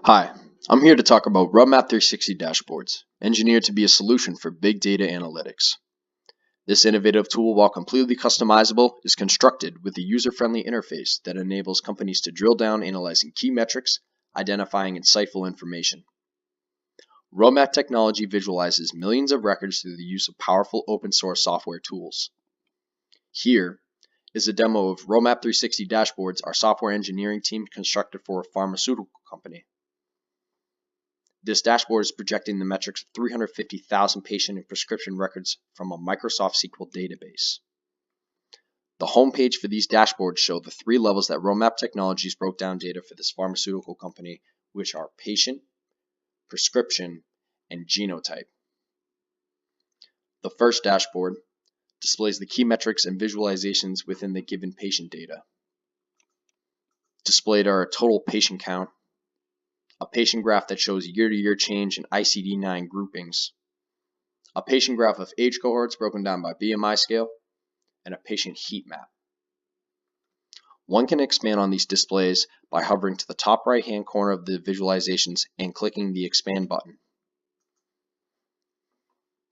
Hi, I'm here to talk about RoadMap 360 dashboards, engineered to be a solution for big data analytics. This innovative tool, while completely customizable, is constructed with a user-friendly interface that enables companies to drill down analyzing key metrics, identifying insightful information. RoadMap technology visualizes millions of records through the use of powerful open-source software tools. Here is a demo of RoadMap 360 dashboards our software engineering team constructed for a pharmaceutical company. This dashboard is projecting the metrics of 350,000 patient and prescription records from a Microsoft SQL database. The homepage for these dashboards show the three levels that RoadMap Technologies broke down data for this pharmaceutical company, which are patient, prescription, and genotype. The first dashboard displays the key metrics and visualizations within the given patient data. Displayed are a total patient count, a patient graph that shows year-to-year change in ICD-9 groupings, a patient graph of age cohorts broken down by BMI scale, and a patient heat map. One can expand on these displays by hovering to the top right-hand corner of the visualizations and clicking the Expand button.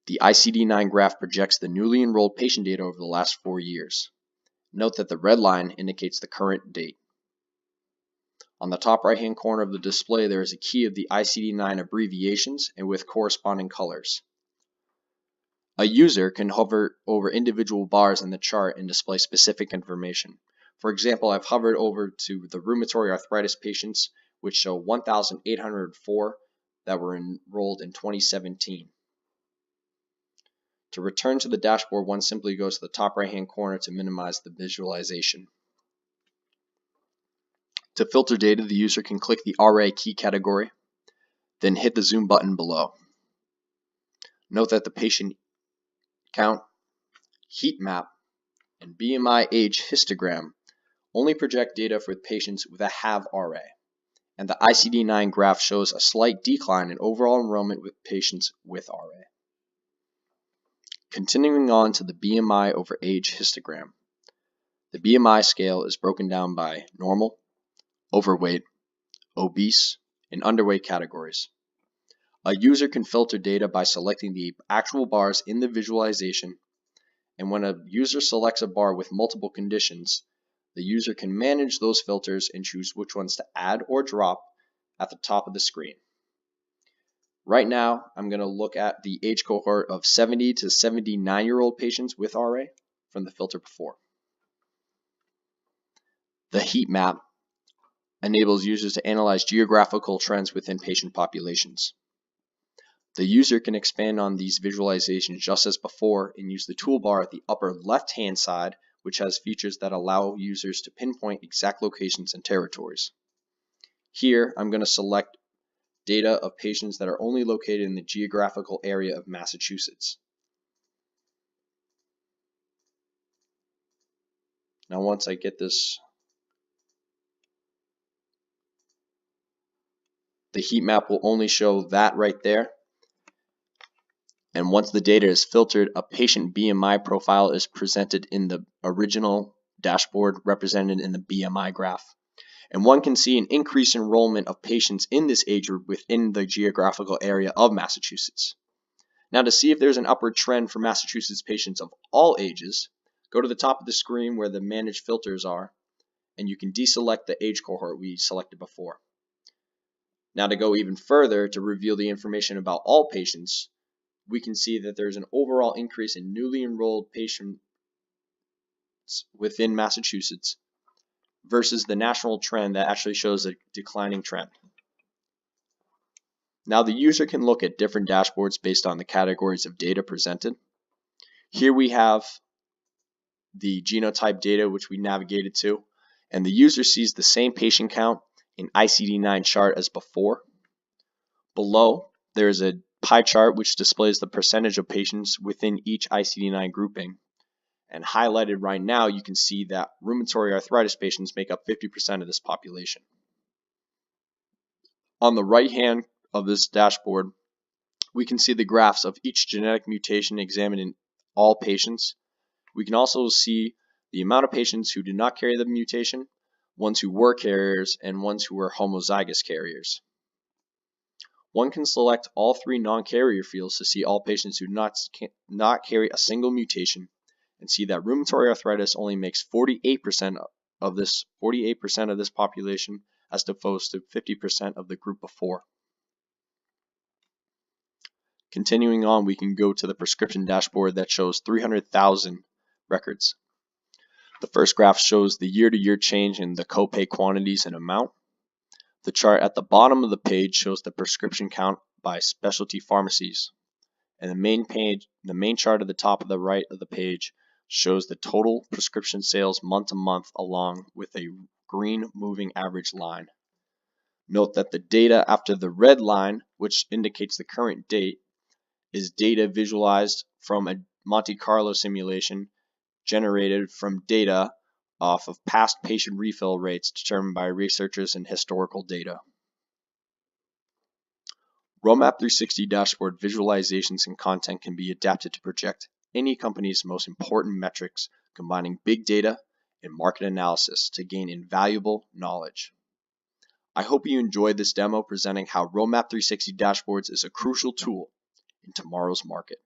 The ICD-9 graph projects the newly enrolled patient data over the last 4 years. Note that the red line indicates the current date. On the top right-hand corner of the display, there is a key of the ICD-9 abbreviations and with corresponding colors. A user can hover over individual bars in the chart and display specific information. For example, I've hovered over to the rheumatoid arthritis patients, which show 1,804 that were enrolled in 2017. To return to the dashboard, one simply goes to the top right-hand corner to minimize the visualization. To filter data, the user can click the RA key category, then hit the zoom button below. Note that the patient count, heat map, and BMI age histogram only project data for patients that have RA, and the ICD-9 graph shows a slight decline in overall enrollment with patients with RA. Continuing on to the BMI over age histogram. The BMI scale is broken down by normal, overweight, obese, and underweight categories. A user can filter data by selecting the actual bars in the visualization, and when a user selects a bar with multiple conditions, the user can manage those filters and choose which ones to add or drop at the top of the screen. Right now, I'm going to look at the age cohort of 70 to 79-year-old patients with RA from the filter before. The heat map enables users to analyze geographical trends within patient populations. The user can expand on these visualizations just as before and use the toolbar at the upper left-hand side, which has features that allow users to pinpoint exact locations and territories. Here, I'm going to select data of patients that are only located in the geographical area of Massachusetts. Now, once I get this, the heat map will only show that right there. And once the data is filtered, a patient BMI profile is presented in the original dashboard represented in the BMI graph. And one can see an increased enrollment of patients in this age group within the geographical area of Massachusetts. Now, to see if there's an upward trend for Massachusetts patients of all ages, go to the top of the screen where the managed filters are, and you can deselect the age cohort we selected before. Now, to go even further to reveal the information about all patients, we can see that there's an overall increase in newly enrolled patients within Massachusetts versus the national trend that actually shows a declining trend. Now the user can look at different dashboards based on the categories of data presented. Here we have the genotype data which we navigated to, and the user sees the same patient count in ICD-9 chart as before. Below, there is a pie chart which displays the percentage of patients within each ICD-9 grouping. And highlighted right now, you can see that rheumatoid arthritis patients make up 50% of this population. On the right hand of this dashboard, we can see the graphs of each genetic mutation examined in all patients. We can also see the amount of patients who do not carry the mutation, ones who were carriers, and ones who were homozygous carriers. One can select all 3 non-carrier fields to see all patients who do not carry a single mutation, and see that rheumatoid arthritis only makes 48% of this population, as opposed to 50% of the group before. Continuing on, we can go to the prescription dashboard that shows 300,000 records. The first graph shows the year-to-year change in the copay quantities and amount. The chart at the bottom of the page shows the prescription count by specialty pharmacies. And the main chart at the top of the right of the page shows the total prescription sales month to month, along with a green moving average line. Note that the data after the red line, which indicates the current date, is data visualized from a Monte Carlo simulation generated from data off of past patient refill rates determined by researchers and historical data. RoadMap 360 dashboard visualizations and content can be adapted to project any company's most important metrics, combining big data and market analysis to gain invaluable knowledge. I hope you enjoyed this demo presenting how RoadMap 360 dashboards is a crucial tool in tomorrow's market.